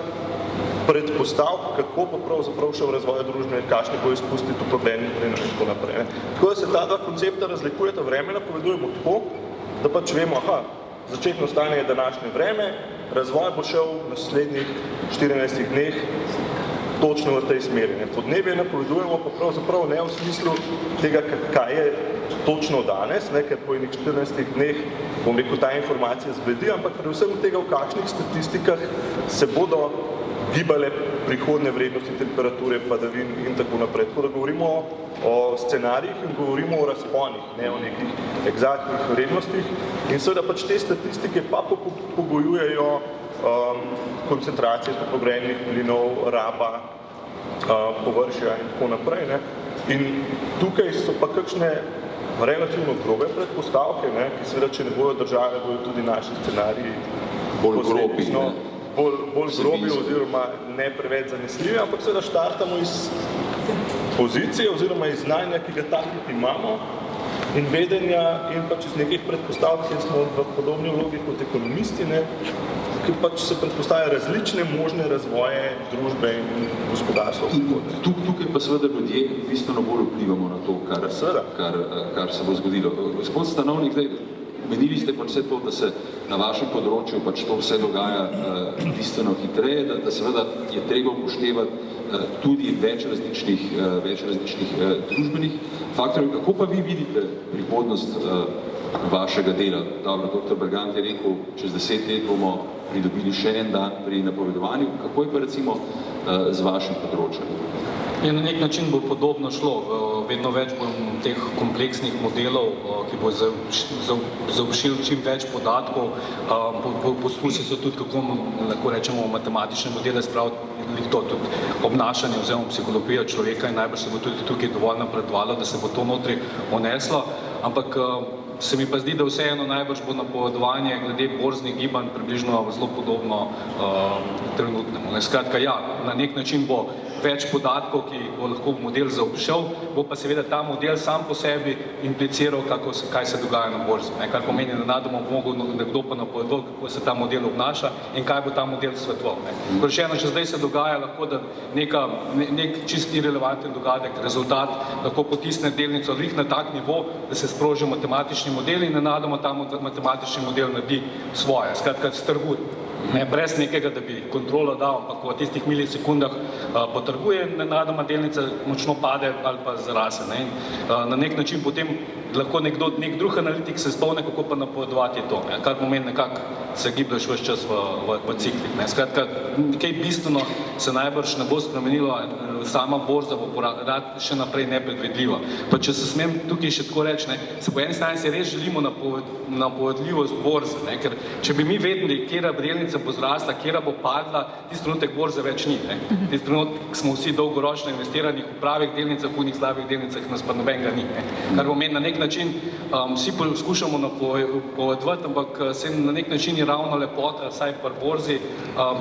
predpostavk, kako pa pravzaprav še v razvoju družbe, kakšni bo izpusti toplogrednih plinov in tako naprej. Tako da se ta dva koncepta razlikujeta, vreme napovedujemo tako, da pač vemo, začetno stanje je današnje vreme, razvoj bo šel v naslednjih 14 dneh točno v tej smeri. Podnebje napovedujemo pa pravzaprav ne v smislu tega, kaj je točno danes, ker po enih 14 dneh, bom rekel, ta informacija zbledi, ampak predvsem tega, v kakšnih statistikah se bodo gibale prihodne vrednosti temperature, padavin in tako naprej. Tako da govorimo o scenarijih in govorimo o razponih, ne o nekih egzaktnih vrednostih. In seveda pač te statistike pa pogojujejo koncentracije toplogrednih plinov, raba, površja in tako naprej. In tukaj so pa kakšne relativno grobe predpostavke, ki seveda, če ne bojo države, bojo tudi naši scenariji bolj grobi, bolj grobi oziroma ne preveč zanesljivi, ampak seveda štartamo iz pozicije oziroma iz znanja, ki ga takrat imamo in vedenja in pač iz nekih predpostavk, ki smo v podobni vlogi kot ekonomisti, ki pač se predpostavlja različne možne razvoje družbe in gospodarstva. Tukaj pa seveda ljudje bistveno bolj vplivamo na to, kar se bo zgodilo. Gospod Stanovnik, menili ste pač vse to, da se na vašem področju pač to vse dogaja bistveno hitreje, da seveda je treba upoštevati tudi več različnih družbenih faktorjev. Kako pa vi vidite prihodnost vašega dela? Dobro, dr. Bergant je rekel, čez 10 let bomo pridobili še en dan pri napovedovanju. Kako je pa recimo z vašim področjem? Na nek način bo podobno šlo. Vedno več bo teh kompleksnih modelov, ki bo zaobšil čim več podatkov. Poskusi so tudi, kako lahko rečemo, matematične modele spraviti to tudi obnašanje oziroma psihologija človeka in najbrž se bo tudi tukaj dovolj napredovalo, da se bo to notri uneslo. Ampak se mi pa zdi, da vseeno najbrž bo napovedovanje glede borznih gibanj približno zelo podobno trenutnemu. Skratka, ja, na nek način bo več podatkov, ki bo lahko model zaobšel, bo pa seveda ta model sam po sebi impliciral, kaj se dogaja na borzi. Kar pomeni, da nadamo bo mogel nekdo pa napovedal, kako se ta model obnaša in kaj bo ta model svetoval. Rečeno, že zdaj se dogaja lahko, da nek čist irelevanten dogodek, rezultat lahko potisne delnico na tak nivo, da se sproži matematični model in nenadoma ta matematični model naredi svoje. Skratka, strguje. Brez nekega, da bi kontrolo dal, ampak v tistih milisekundah potrguje, nenadoma delnica močno pade ali pa zrase. Na nek način potem lahko nek drug analitik se spomne, kako pa napovedovati to, kar pomeni nekako se giblješ ves čas v ciklih. Skratka, nekaj bistveno se najbrž ne bo spremenilo, sama borza bo še naprej nepredvidljiva. Pa če se smem tukaj še tako reči, se po eni strani si res želimo napovedljivost borze, ker če bi mi vedeli, kjera delnica bo zrasla, kjera bo padla, tisti trenutek borze več ni. Tisti trenutek smo vsi dolgoročno investirani v pravih delnicah, v njih slabih delnicah, nas pa nobenega ni. Kar pomeni na nek način, vsi poskušamo napovedovati, ampak se na nek način je ravno lepota, vsaj pri borzi,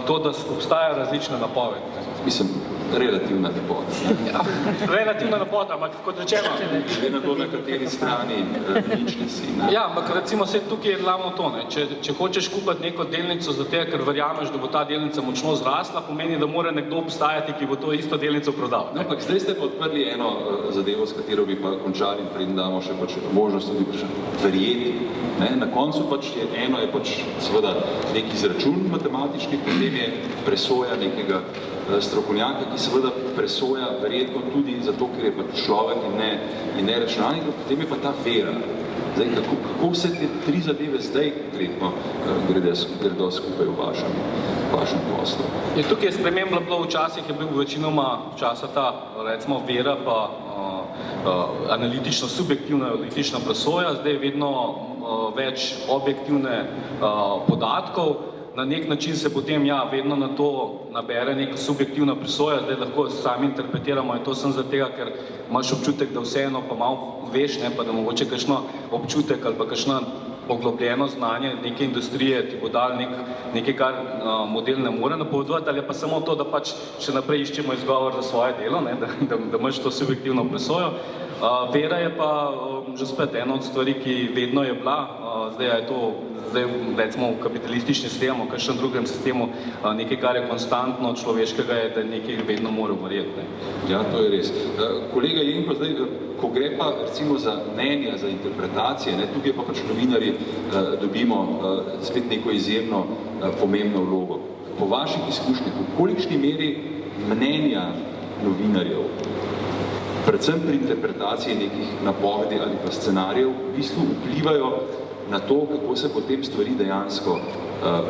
to, da obstajajo različne napovedi. Mislim, relativna lepota. Ja, relativna lepota, ampak kot rečeno. Glede na to, na kateri strani nični si. Ja, ampak recimo se tukaj je glavno to, ne. Če hočeš kupiti neko delnico za te, ker verjameš, da bo ta delnica močno zrasla, pomeni, da mora nekdo obstajati, ki bo to isto delnico prodal. No, ampak zdaj ste pa odprli eno zadevo, s katero bi pa končali in preden damo še pač možnost tudi verjeti. Ne? Na koncu pač eno je pač seveda nek izračun matematični, potem je presoja nekega strokovnjaka, ki seveda presoja verjetno tudi zato, ker je pač človek in ne računalnik, potem je pa ta vera. Zdaj, kako vse te tri zadeve zdaj konkretno gredo skupaj v vašem poslu? Tukaj je sprememba bilo, včasih je bil večinoma časa ta, recimo, vera pa analitično, subjektivna analitična presoja, zdaj je vedno več objektivne podatkov. Na nek način se potem, vedno na to nabere neka subjektivna presoja, zdaj lahko sami interpretiramo in to sem zaradi tega, ker imaš občutek, da vseeno pa malo veš, ne, pa da mogoče kakšno občutek ali pa kakšno poglobljeno znanje neke industrije ti bo dal nekaj, kar model ne more napovedovati, ali je pa samo to, da pač še naprej iščemo izgovor za svoje delo, ne, da imaš to subjektivno presojo. Vera je pa že spet ena od stvari, ki vedno je bila, zdaj je to recimo v kapitalističnem sistemu, v kakšnem drugem sistemu, nekaj, kar je konstantno človeškega, je, da nekaj vedno mora verjeti. Ja, to je res. Kolega Jenko, zdaj, ko gre pa recimo za mnenja, za interpretacije, ne, tukaj pa pač novinarji dobimo spet neko izjemno pomembno vlogo. Po vaših izkušnjah, v kolikšni meri mnenja novinarjev, predvsem pri interpretaciji nekih napovedi ali pa scenarijev, v bistvu vplivajo na to, kako se potem stvari dejansko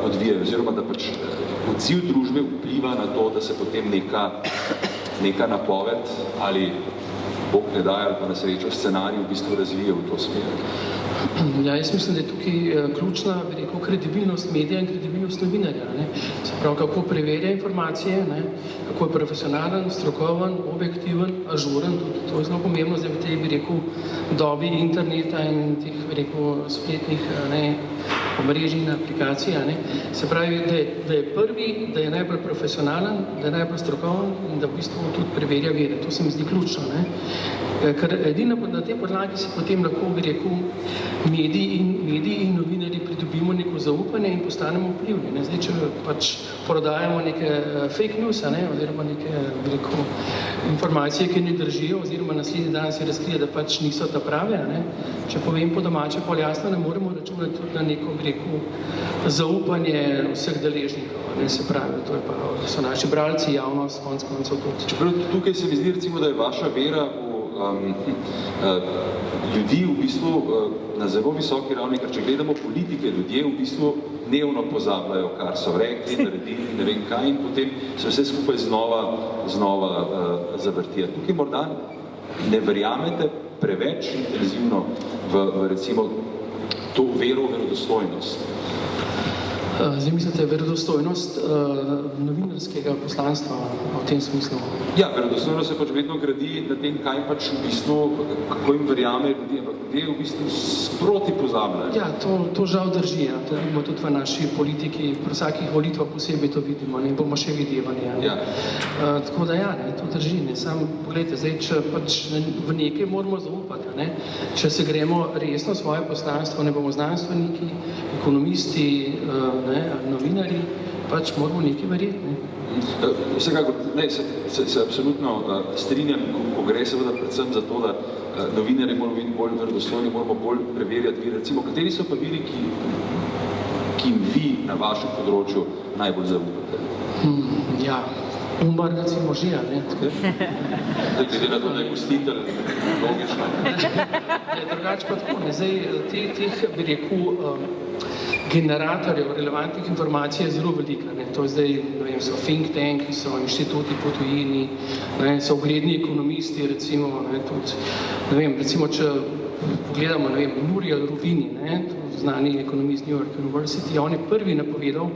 odvijajo, oziroma da pač odziv družbe vpliva na to, da se potem neka napoved ali Bog ne daje ali pa na srečo scenarij v bistvu razvija v to smer. Ja, jaz mislim, da je tukaj ključna, bi rekel, kredibilnost medija in kredibilnost novinarja. Ne? Se pravi, kako preverja informacije, ne? Kako je profesionalen, strokoven, objektiven, ažuren, tudi to je zelo pomembno, zdaj v tej, bi rekel, dobi interneta in teh, bi rekel, spletnih omrežij in aplikacij. Ne? Se pravi, da je prvi, da je najbolj profesionalen, da je najbolj strokoven in da v bistvu tudi preverja vere. To se mi zdi ključno. Ne? Ker edino na tej podlagi se potem lahko, bi rekel, mediji in novinarji pridobimo neko zaupanje in postanemo vplivni. Ne? Zdaj, če pač prodajamo neke fake news, oziroma neke, bi rekel, informacije, ki ne držijo, oziroma naslednji dan se razkrije, da pač niso ta prave, ne? Če povem po domače, pol jasno, ne moremo računati tudi na neko, bi rekel, zaupanje vseh deležnikov. Ne? Se pravi, to je pa, so naši bralci, javnost, konec koncev tudi. Čeprav tukaj se mi zdi, recimo, da je vaša vera ljudi v bistvu na zelo visoki ravni, ker če gledamo politike, ljudje v bistvu dnevno pozabljajo, kar so rekli, naredili, ne vem kaj, in potem se vse skupaj znova zavrtijo. Tukaj morda ne verjamete preveč intenzivno v recimo to vero, verodostojnost. Zdaj mislite verodostojnost novinarskega poslanstva v tem smislu? Ja, verodostojnost se pač vedno gradi na tem, kaj pač v bistvu, kako jim verjame ljudje, ampak ljudje v bistvu sproti pozabljajo. Ja, to žal drži, ja. To vidimo tudi v naši politiki, pri vsakih volitvah posebej to vidimo, ne, bomo še videvali. Ja. Tako da ja, ne, to drži, ne, samo pogledajte, zdaj, če pač v nekaj moramo zaupati, ne, če se gremo resno svoje poslanstvo, ne bomo znanstveniki, ekonomisti, ne, novinarji, pač moramo nekaj verjeti. Ne. Vsekakor, se absolutno strinjam, ko gre seveda predvsem za to, da novinarji moramo biti bolj verodostojni, moramo bolj preverjati vire. Recimo, kateri so pa viri, ki jim vi na vašem področju najbolj zaupate? Ja, Umbar recimo že, ne? Glede na to, da je gostitelj, logično. Drugače pa tako, ne, zdaj teh, bi rekel, generatorjev relevantnih informacij je zelo velika. Ne. To je zdaj, ne vem, so think tanki, so inštituti po tujini, ne, so ugledni ekonomisti, recimo, ne, tudi, ne vem, recimo, če pogledamo, ne vem, Muriel Rubini, ne, znani ekonomist New York University, on je prvi napovedal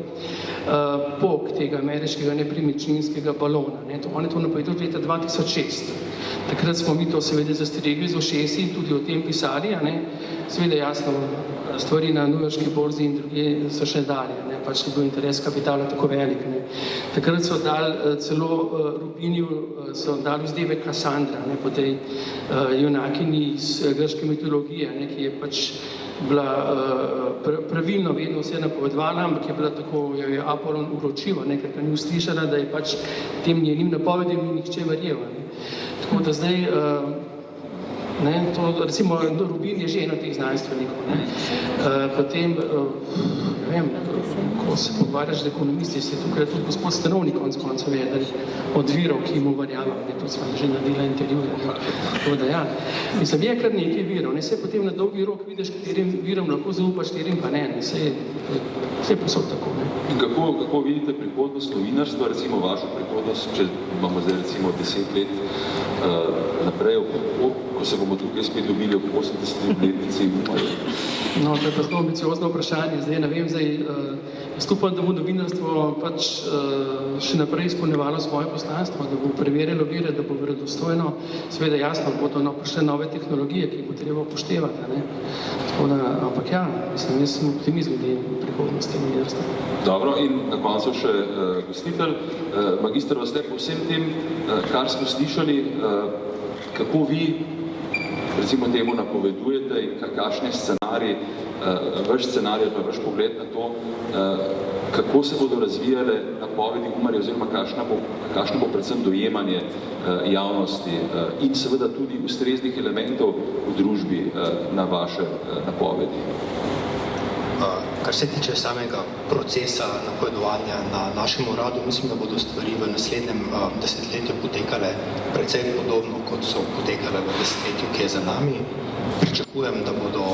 pok tega ameriškega nepremičninskega balona. On je to napovedal leta 2006. Takrat smo mi to seveda zastregli z ušesi in tudi o tem pisali, seveda jasno, stvari na newyorški borzi in druge so še dalje, pač je bil interes kapitala tako velik. Takrat so dali celo Rubinju, so dali vzdevek Kassandra, po tej junakini iz grške mitologije, ki je pač bila pravilno vedno vse napovedovala, ampak je bila tako, jo je Apollon uročil, ker ni uslišala, da je pač tem njenim napovedim ni nihče verjel. Tako da zdaj, to, recimo, Rubin je že eno teh znanstvenikov. Potem, ne vem, ko se pogovarjaš z ekonomisti, se tukaj tudi gospod Stanovnik konec koncev vedel od virov, ki mu verjamem, tudi smo že naredila intervjuje. Tako da ja, mislim, je kar nekaj virov, se potem na dolgi rok vidiš, katerim virom lahko zaupaš, katerim pa ne, vse posod tako. In kako vidite prihodnost novinarstva, recimo vašo prihodnost, če imamo zdaj recimo 10 let naprej, ko se bomo tukaj spet dobili ob 80-letnici Umarja? No, to je pa zelo ambiciozno vprašanje. Zdaj, ne vem, jaz upam, da bo novinarstvo pač še naprej izpolnjevalo svoje poslanstvo, da bo preverjalo vire, da bo verodostojno. Seveda jasno, bodo prišle nove tehnologije, ki jih bo treba upoštevati. Tako da, ampak ja, mislim, jaz sem optimist glede prihodnosti novinarstva. Dobro, in na koncu še gostitelj. Magister Vasle, po vsem tem, kar smo slišali, kako vi recimo temu napovedujete in kakšen je scenarij, vaš scenarij pa vaš pogled na to, kako se bodo razvijale napovedi Umarja oziroma kakšno bo predvsem dojemanje javnosti in seveda tudi ustreznih elementov v družbi na vaše napovedi? Kar se tiče samega procesa napovedovanja na našem uradu, mislim, da bodo stvari v naslednjem desetletju potekale precej podobno, kot so potekale v desetletju, ki je za nami. Pričakujem, da bodo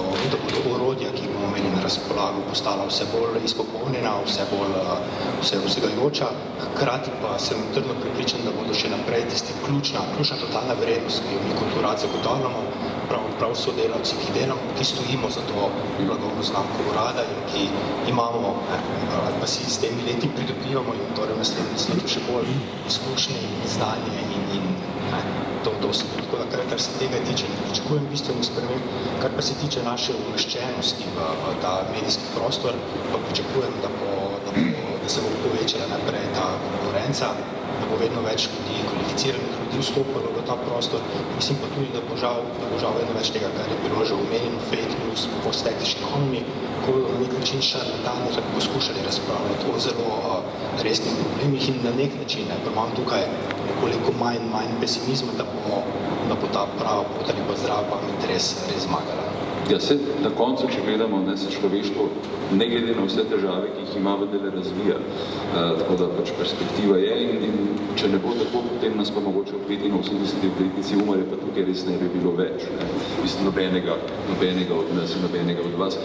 orodja, ki bomo imeli na razpolago, postala vse bolj izpopolnjena, vse bolj vsegajoča. Hkrati pa sem trdno prepričan, da bodo še naprej tisti ključna totalna vrednost, ki jo mi kot urad zagotavljamo, prav sodelavci, ki delamo, ki stojimo za to blagovno znamko urada in ki imamo, ali pa si s temi leti pridobivamo in torej v naslednjem svetu še bolj izkušnje in znanje in to se tako, kar se tega tiče, ne pričakujem bistvenih sprememb, kar pa se tiče naše umeščenosti v ta medijski prostor, pa pričakujem, da se bo povečala naprej ta konkurenca, da bo vedno več ljudi, kvalificiranih ljudi vstopalo v ta prostor. Mislim pa tudi, da bo žal vedno več tega, kar je bilo že omenjeno, fake news, post-factish economy, ko na nek način šarlatani poskušali razpravljati o zelo resnih problemih in na nek način, pa imam tukaj nekoliko manj pesimizma, da bo ta prava pot ali pa zdrava pamet res zmagala. Ja, se na koncu, če gledamo, se človeštvo, ne glede na vse težave, ki jih ima, vendar razvija. Tako da pač perspektiva je in če ne bo tako, potem nas pa mogoče v 85. letnici Umarja pa tukaj res ne bi bilo več. Mislim, nobenega od nas in nobenega od vas.